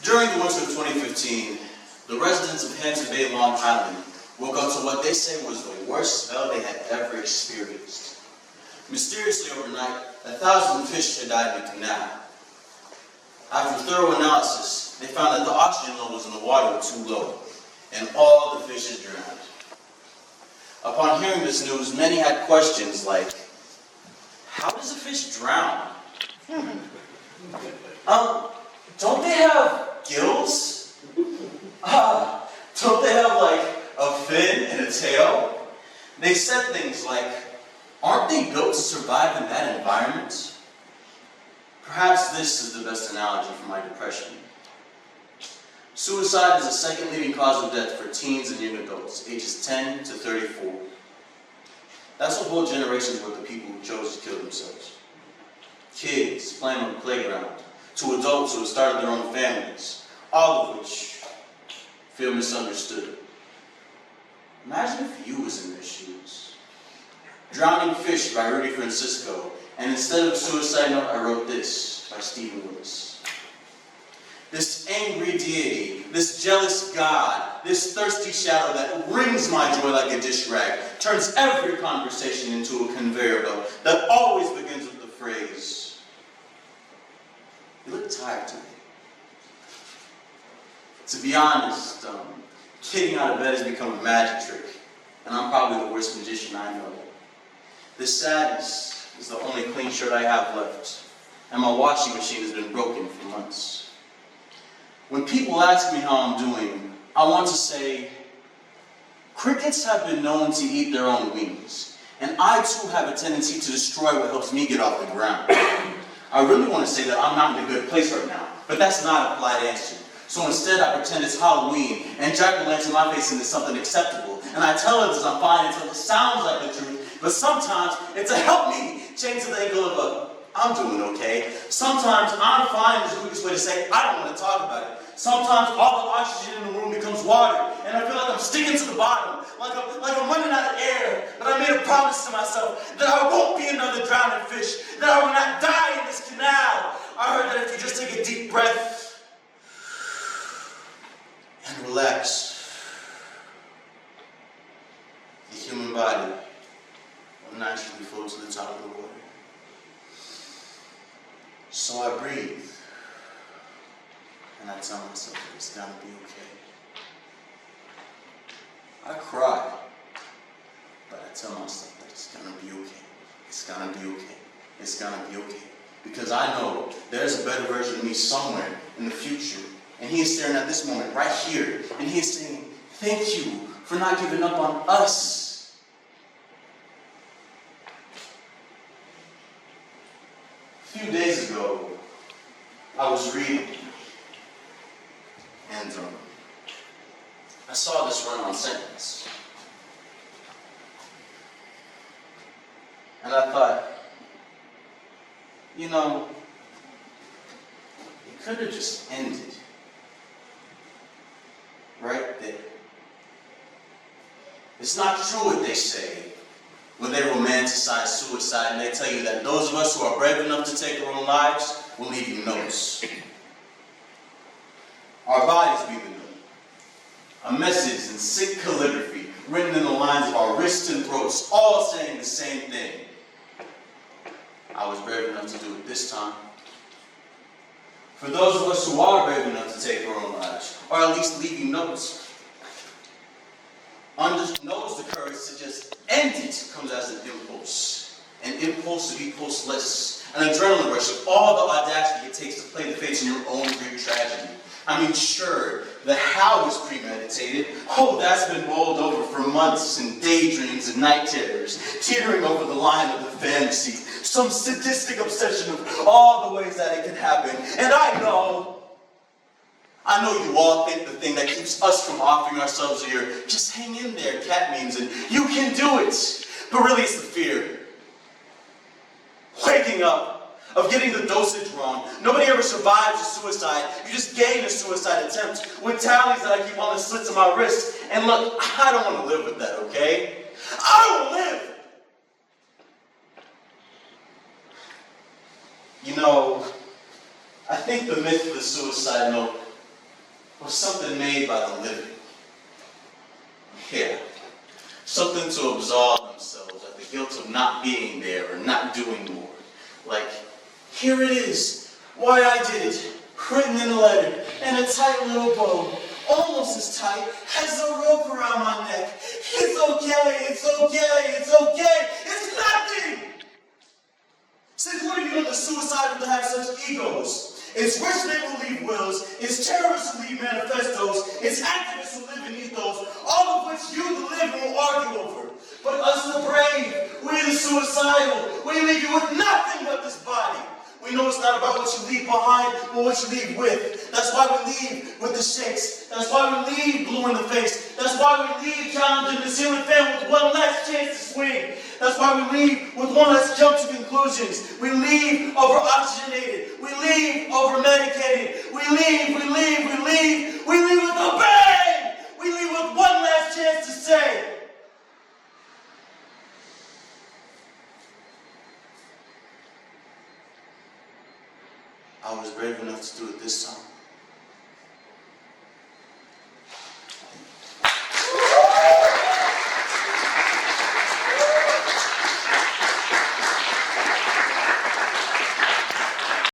During the winter of 2015, the residents of Hampton Bay, Long Island, woke up to what they say was the worst smell they had ever experienced. Mysteriously overnight, 1,000 fish had died in the canal. After thorough analysis, they found that the oxygen levels in the water were too low, and all the fish had drowned. Upon hearing this news, many had questions like, how does a fish drown? Don't they have gills? Don't they have like a fin and a tail? They said things like, aren't they built to survive in that environment? Perhaps this is the best analogy for my depression. Suicide is the second leading cause of death for teens and young adults, ages 10 to 34. That's a whole generation's worth of people who chose to kill themselves. Kids playing on the playground, to adults who have started their own families, all of which feel misunderstood. Imagine if you was in their shoes. Drowning Fish by Rudy Francisco, and instead of a suicide note, I wrote this by Steven Willis. This angry deity, this jealous God, this thirsty shadow that wrings my joy like a dish rag, turns every conversation into a conveyor belt that always begins with the phrase, "You look tired today." To be honest, getting out of bed has become a magic trick, and I'm probably the worst magician I know. This sadness is the only clean shirt I have left, and my washing machine has been broken for months. When people ask me how I'm doing, I want to say, crickets have been known to eat their own wings, and I too have a tendency to destroy what helps me get off the ground. I really want to say that I'm not in a good place right now, but that's not a polite answer. So instead I pretend it's Halloween and jack-o'-lantern my face into something acceptable, and I tell others I'm fine until it sounds like the truth, but sometimes it's a help me change to the angle of a I'm doing okay. Sometimes I'm fine is the quickest way to say I don't want to talk about it. Sometimes all the oxygen in the room becomes water, and I feel like I'm sticking to the bottom, like I'm running out of air. But I made a promise to myself that I won't be another drowning fish, that I will not die in this canal. I heard that if you just take a deep breath and relax, the human body will naturally float to the top of the water. So I breathe, and I tell myself that it's gonna be okay. I cry, but I tell myself that it's gonna be okay. It's gonna be okay. It's gonna be okay. Because I know there's a better version of me somewhere in the future, and he is staring at this moment right here, and he is saying, thank you for not giving up on us. A few days ago, I was reading, and I saw this run-on sentence. And I thought, you know, it could have just ended right there. It's not true what they say when they romanticize suicide and they tell you that those of us who are brave enough to take our own lives will leave you notes. Our bodies be the note. A message in sick calligraphy written in the lines of our wrists and throats, all saying the same thing. I was brave enough to do it this time. For those of us who are brave enough to take our own lives, or at least leave you notes, knows the courage to just end it comes as an impulse to be pulseless, an adrenaline rush of all the audacity it takes to play the fates in your own Greek tragedy. I mean, sure, the how is premeditated. Oh, that's been mulled over for months in daydreams and night terrors, teetering over the line of the fantasy, some sadistic obsession of all the ways that it can happen. And I know you all think the thing that keeps us from offering ourselves are your just hang in there cat memes and you can do it. But really it's the fear. Waking up, of getting the dosage wrong. Nobody ever survives a suicide. You just gain a suicide attempt with tallies that I keep on the slits of my wrist. And look, I don't want to live with that, okay? I don't live! You know, I think the myth of the suicide note or something made by the living. Yeah, something to absolve themselves of the guilt of not being there or not doing more. Like, here it is, why I did it, written in a letter, and a tight little bow, almost as tight as a rope around my neck. It's okay, it's okay, it's okay, it's nothing! Since when are you know the suicidal to have such egos? It's rich men who leave wills, it's terrorists who leave manifestos, it's activists who live in ethos, all of which you, the living, will argue over. But us, the brave, we the suicidal, we leave you with nothing but this body. We know it's not about what you leave behind, but what you leave with. That's why we leave with the shakes. That's why we leave blue in the face. That's why we leave challenging the ceiling fan with one last chance to swing. That's why we leave with one last jump to conclusions. We leave over-oxygenated. We leave over-medicated. We leave with a bang! We leave with one last chance to say, I was brave enough to do it this time.